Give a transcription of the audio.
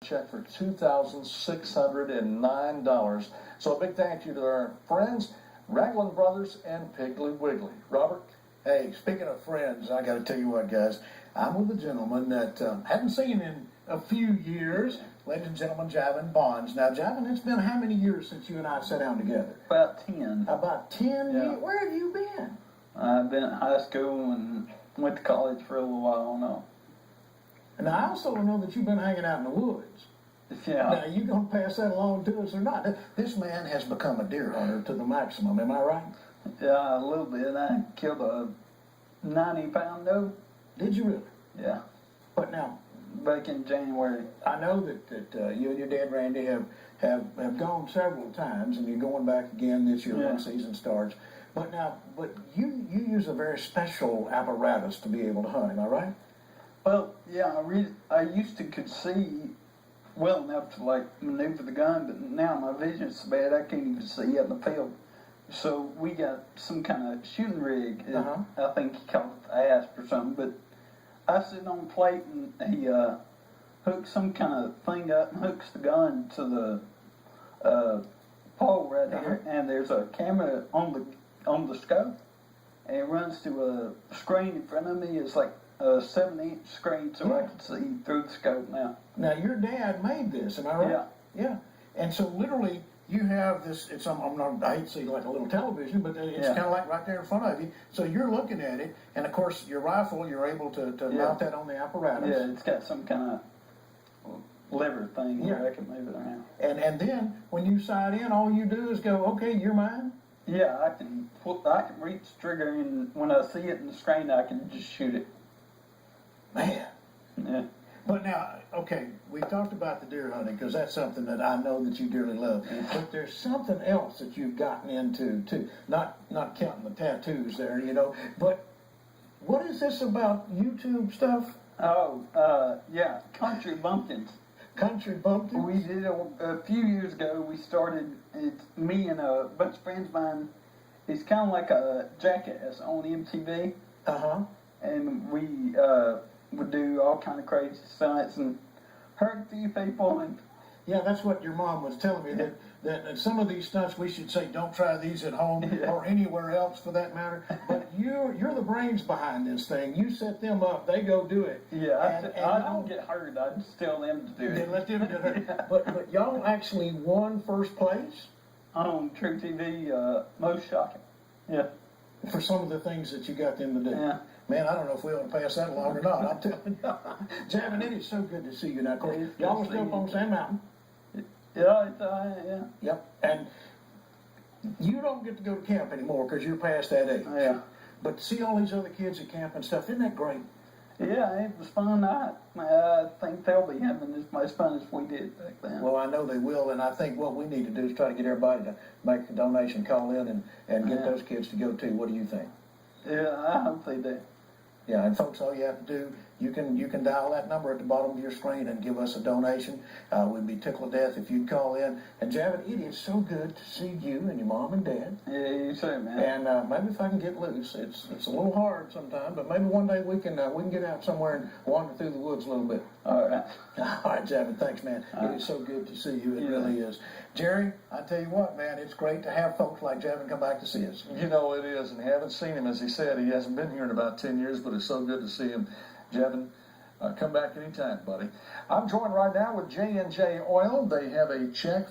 check for $2,609. So a big thank you to our friends, Raglan Brothers and Piggly Wiggly. Robert? Hey, speaking of friends, I got to tell you what, guys. I'm with a gentleman that haven't seen in a few years. Ladies and gentlemen, Javan Bonds. Now, Javan, it's been how many years since you and I sat down together? About 10. About 10 Yeah. years? Where have you been? I've been at high school and went to college for a little while now. And I also know that you've been hanging out in the woods. Yeah. Now, you going to pass that along to us or not? This man has become a deer hunter to the maximum. Am I right? Yeah, a little bit. I killed a 90-pound doe. Did you really? Yeah. But now, Back in January. I know that you and your dad, Randy, have gone several times, and you're going back again this year when season starts. But you use a very special apparatus to be able to hunt. Am I right? Well, yeah, I used to could see well enough to like maneuver the gun, but now my vision's so bad I can't even see out in the field. So we got some kind of shooting rig. I think he called it the asp or something, but I sit on the plate and he hooks some kind of thing up and hooks the gun to the pole right here, and there's a camera on the scope, and it runs to a screen in front of me. It's like a 7-inch screen, so I can see through the scope now. Now your dad made this, am I right? Yeah. Yeah. And so literally you have this. It's I hate to say like a little television, but it's kind of like right there in front of you. So you're looking at it, and of course your rifle, you're able to mount that on the apparatus. Yeah, it's got some kind of lever thing where I can move it around. And then when you sight in, all you do is go, okay, you're mine. Yeah, I can reach the trigger, and when I see it in the screen, I can just shoot it. Man. Yeah. But now, okay, we talked about the deer hunting because that's something that I know that you dearly love. But there's something else that you've gotten into too. Not counting the tattoos there, you know. But what is this about YouTube stuff? Oh, yeah, country bumpkins. Country bumpkins? We did a few years ago. We started. It's me and a bunch of friends of mine. It's kind of like a Jackass on MTV. And we would do all kind of crazy stunts and hurt a few people. And yeah, that's what your mom was telling me, that some of these stunts we should say don't try these at home or anywhere else for that matter. But you're the brains behind this thing. You set them up, they go do it. Yeah, I don't get hurt. I just tell them to do it. Let them get hurt. But y'all actually won first place? On True TV, most shocking. Yeah. For some of the things that you got them to do. Yeah. Man, I don't know if we want to pass that along or not. I'm telling you. Javan, it is so good to see you now. Of course, y'all was up on Sand Mountain. Yeah, yeah. Yep. And you don't get to go to camp anymore because you're past that age. Yeah. But to see all these other kids at camp and stuff, isn't that great? Yeah, it was fun. I think they'll be having as much fun as we did back then. Well, I know they will, and I think what we need to do is try to get everybody to make a donation, call in, and get those kids to go too. What do you think? Yeah, I hope they do. Yeah, and folks, all you have to do, you can dial that number at the bottom of your screen and give us a donation. We'd be tickled to death if you'd call in. And Javan, it is so good to see you and your mom and dad. Yeah, you too, man. And maybe if I can get loose, it's a little hard sometimes, but maybe one day we can get out somewhere and wander through the woods a little bit. All right. All right, Javan, thanks, man. It is so good to see you. It really is. Jerry, I tell you what, man, it's great to have folks like Javan come back to see us. You know it is, and haven't seen him, as he said. He hasn't been here in about 10 years, but it's so good to see him. Javan, come back anytime, buddy. I'm joined right now with J&J Oil. They have a check